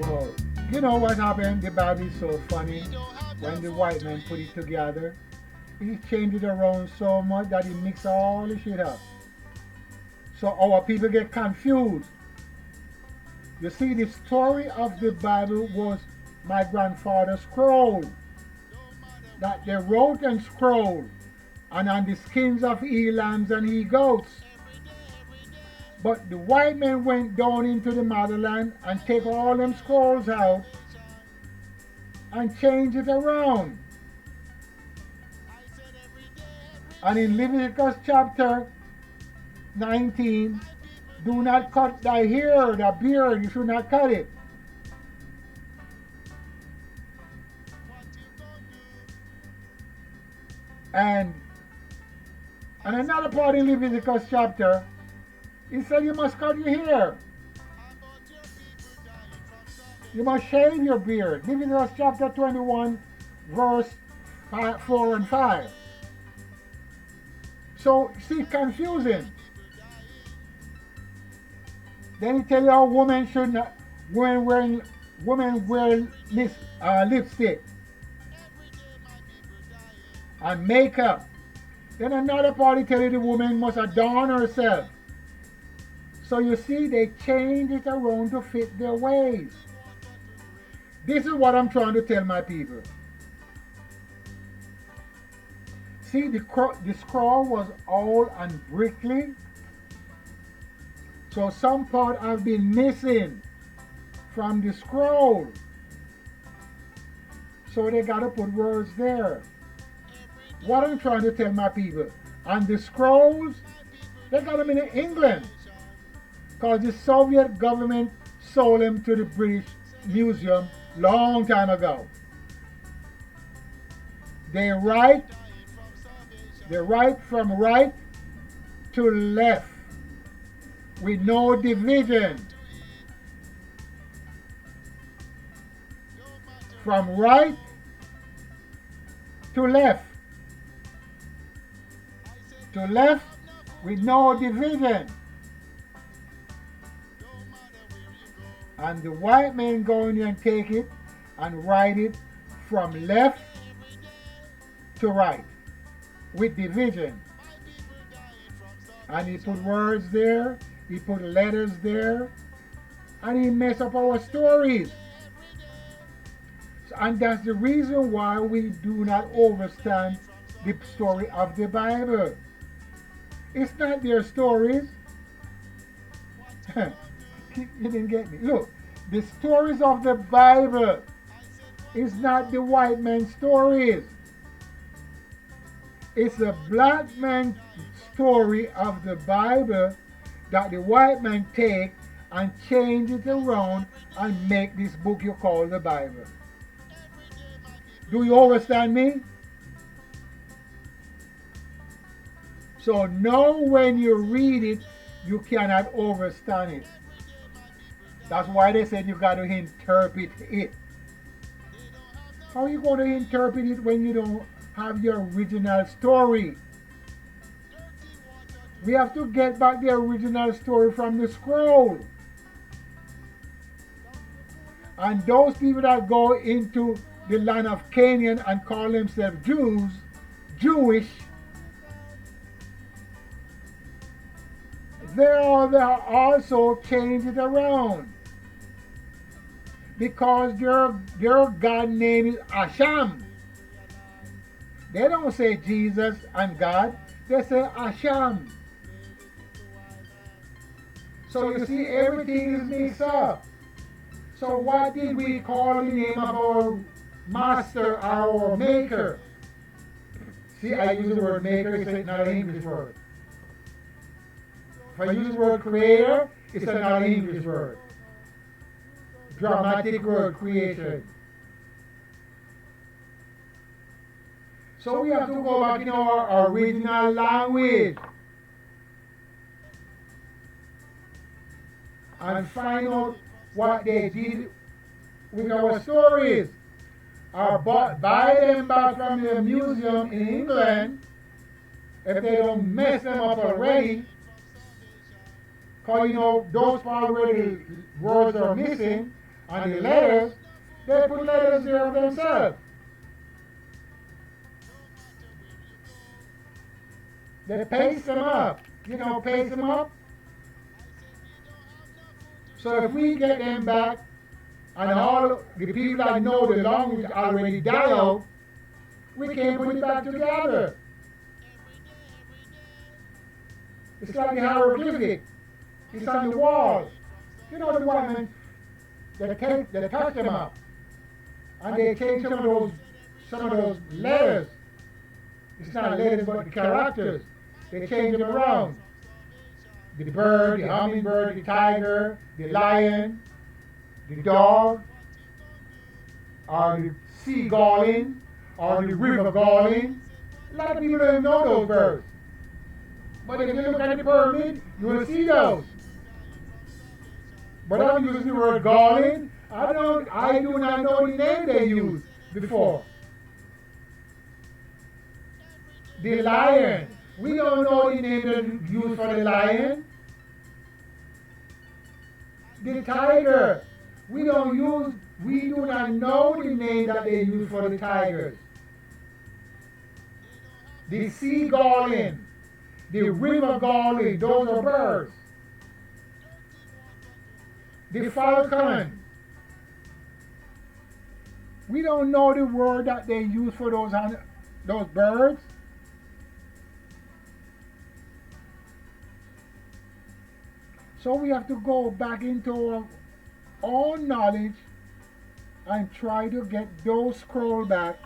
Well, you know what happened? The Bible is so funny. When the white man put it together, he changed it around so much that he mixed all the shit up. So our people get confused. You see, the story of the Bible was my grandfather's scroll that they wrote and scrolled, and on the skins of lambs and goats. But the white men went down into the motherland and take all them scrolls out and change it around. And in Leviticus chapter 19, do not cut thy hair, the beard, you should not cut it. And another part in Leviticus chapter, he said you must cut your hair. You must shave your beard. Leviticus chapter 21, verse 4 and 5. So, see, confusing. Then he tell you how women should not, women wear lipstick and makeup. Then another party tell you the woman must adorn herself. So you see, they change it around to fit their ways. This is what I'm trying to tell my people. See, the scroll was old and brickly. So some part have been missing from the scroll. So they got to put words there. What I'm trying to tell my people, and the scrolls, they got them in England. Because the Soviet government sold them to the British Museum long time ago. They write from right to left with no division. From right to left. To left with no division. And the white men go in there and take it and write it from left to right with division. And he put words there, he put letters there, and he messed up our stories. And that's the reason why we do not understand the story of the Bible. It's not their stories. You didn't get me. Look, the stories of the Bible is not the white man's stories. It's the black man's story of the Bible that the white man take and change it around and make this book you call the Bible. Do you understand me? So now when you read it, you cannot understand it. That's why they said you got to interpret it. How are you going to interpret it when you don't have your original story? We have to get back the original story from the scroll. And those people that go into the land of Canaan and call themselves Jewish, they also change it around. Because their God name is Asham. They don't say Jesus and God, they say Asham. So you see, everything is mixed up. So what did we call the name of our master, our maker? See, I use the word maker, it's not an English word. If I use the word creator, it's not an English word. Dramatic word, creation. So we have to go back in our original language and find out what they did with our stories. Or buy them back from the museum in England if they don't mess them up already. Because those part where the words are missing, And the letters, they put letters there of themselves. They paste them up. You know, paste them up. So if we get them back, and all the people that know the language already die out, we can't put it back together. It's like the hieroglyphic. It's on the walls. You know the white men, they touch them up. And they change some of those letters. It's not letters but the characters. They change them around. The bird, the hummingbird, the tiger, the lion, the dog, or the seagulling, or the river galling. A lot of people don't know those birds. But if you look at the pyramid, you will see those. But I'm using the word galling. I do not know the name they used before. The lion. We don't know the name they used for the lion. The tiger. We do not know the name that they use for the tigers. The seagulling, the river galling, those are birds. The falcon. We don't know the word that they use for those birds. So we have to go back into our own knowledge and try to get those scroll back.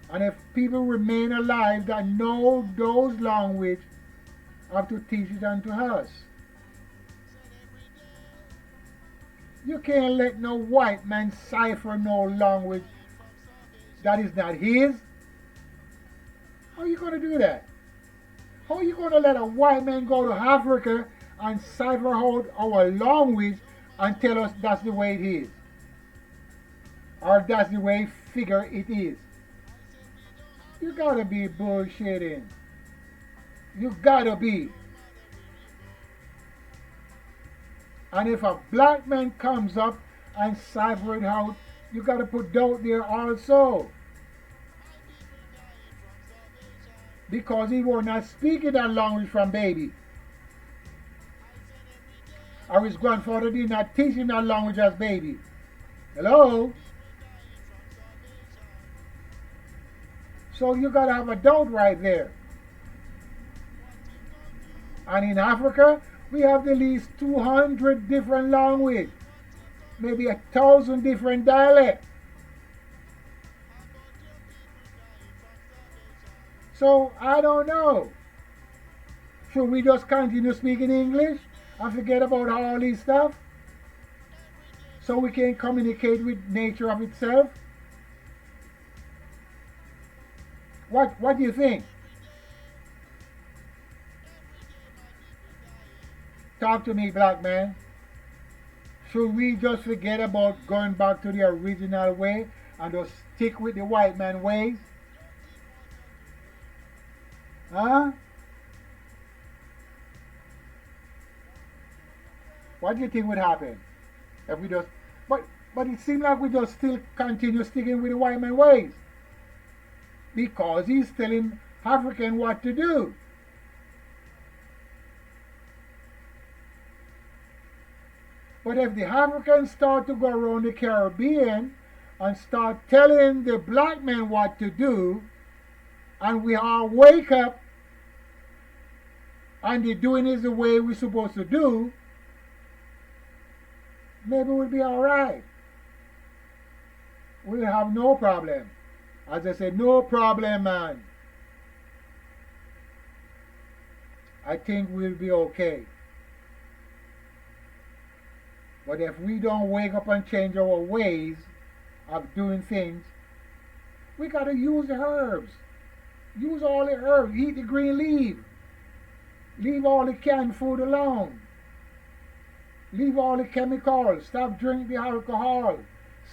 And if people remain alive that know those language, have to teach it unto us. You can't let no white man cipher no language that is not his. How are you going to do that? How are you going to let a white man go to Africa and cipher out our language and tell us that's the way it is? Or that's the way figure it is? You gotta be bullshitting. You gotta be. And if a black man comes up and cipher it out, you gotta put doubt there also. Because he was not speaking that language from baby. Or his grandfather did not teach him that language as baby. Hello? So you gotta have a doubt right there. And in Africa, we have at least 200 different languages, maybe 1,000 different dialects. So I don't know. Should we just continue speaking English and forget about all this stuff so we can communicate with nature of itself? What do you think? Talk to me, black man. Should we just forget about going back to the original way and just stick with the white man ways? Huh? What do you think would happen if we just... But it seems like we just still continue sticking with the white man ways. Because he's telling African what to do. But if the Africans start to go around the Caribbean and start telling the black men what to do, and we all wake up and the doing is the way we're supposed to do, maybe we'll be alright. We'll have no problem. As I said, no problem, man. I think we'll be okay. But if we don't wake up and change our ways of doing things, we got to use the herbs. Use all the herbs. Eat the green leaf. Leave all the canned food alone. Leave all the chemicals. Stop drinking the alcohol.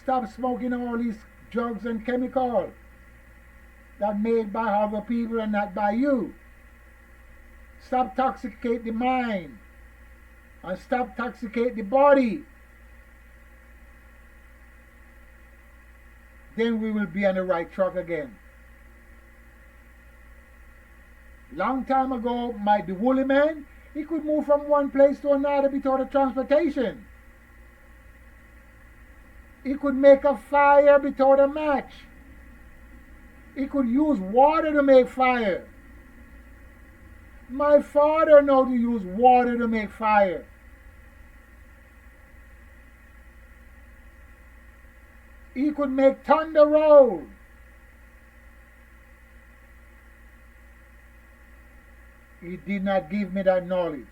Stop smoking all these drugs and chemicals that made by other people and not by you. Stop toxicate the mind and stop toxicate the body. then we will be on the right track again. Long time ago, the woolly man, he could move from one place to another without a transportation. He could make a fire without a match. He could use water to make fire. My father knows to use water to make fire. He could make thunder roll. He did not give me that knowledge.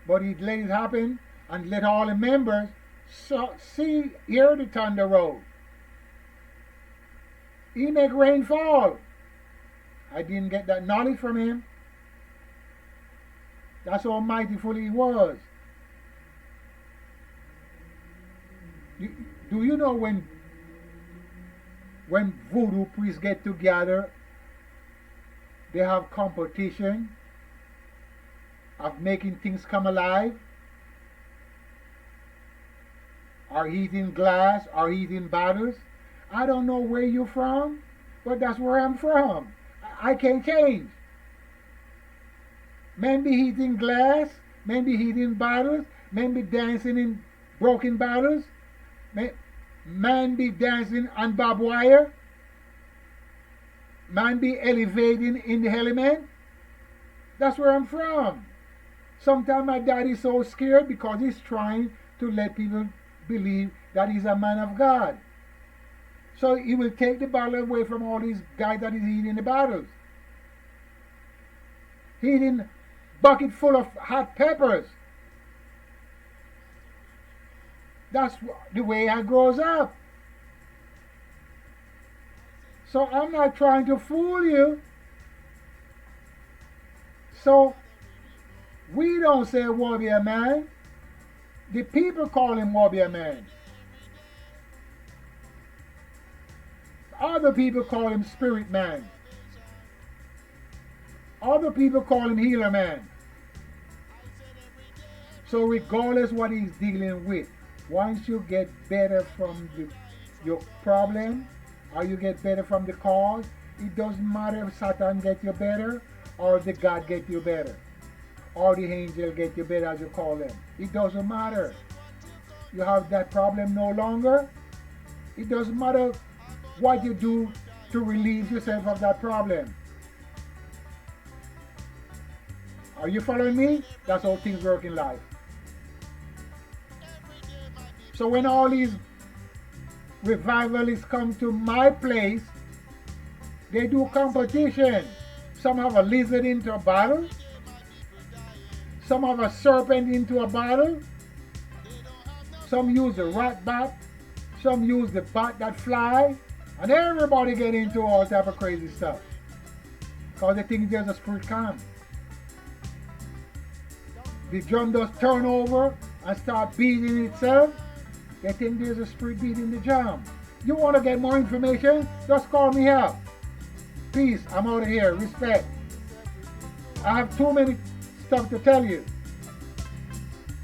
But he let it happen and let all the members hear the thunder roll. He make rain fall. I didn't get that knowledge from him. That's how mightyful he was. Do you know when voodoo priests get together, they have competition of making things come alive? Or eating glass, or eating bottles? I don't know where you're from, but that's where I'm from. I can't change. Men be eating glass, men be eating bottles, men be dancing in broken bottles, man be dancing on barbed wire, man be elevating in the element. That's where I'm from. Sometimes my daddy's so scared because he's trying to let people believe that he's a man of God. So he will take the bottle away from all these guys that is eating the bottles. Eating bucket full of hot peppers. That's the way I grows up. So I'm not trying to fool you. So we don't say warrior man. The people call him warrior man. Other people call him spirit man. Other people call him healer man. So regardless what he's dealing with, once you get better from your problem, or you get better from the cause, it doesn't matter if Satan get you better, or the God get you better, or the angel get you better, as you call them. It doesn't matter. You have that problem no longer. It doesn't matter what you do to relieve yourself of that problem. Are you following me? That's how things work in life. So when all these revivalists come to my place, they do competition. Some have a lizard into a bottle. Some have a serpent into a bottle. Some use the rat bat. Some use the bat that fly. And everybody get into all type of crazy stuff. Because they think there's a spirit come. The drum does turn over and start beating itself. They think there's a spirit beating the drum. You want to get more information? Just call me up. Peace. I'm out of here. Respect. I have too many stuff to tell you.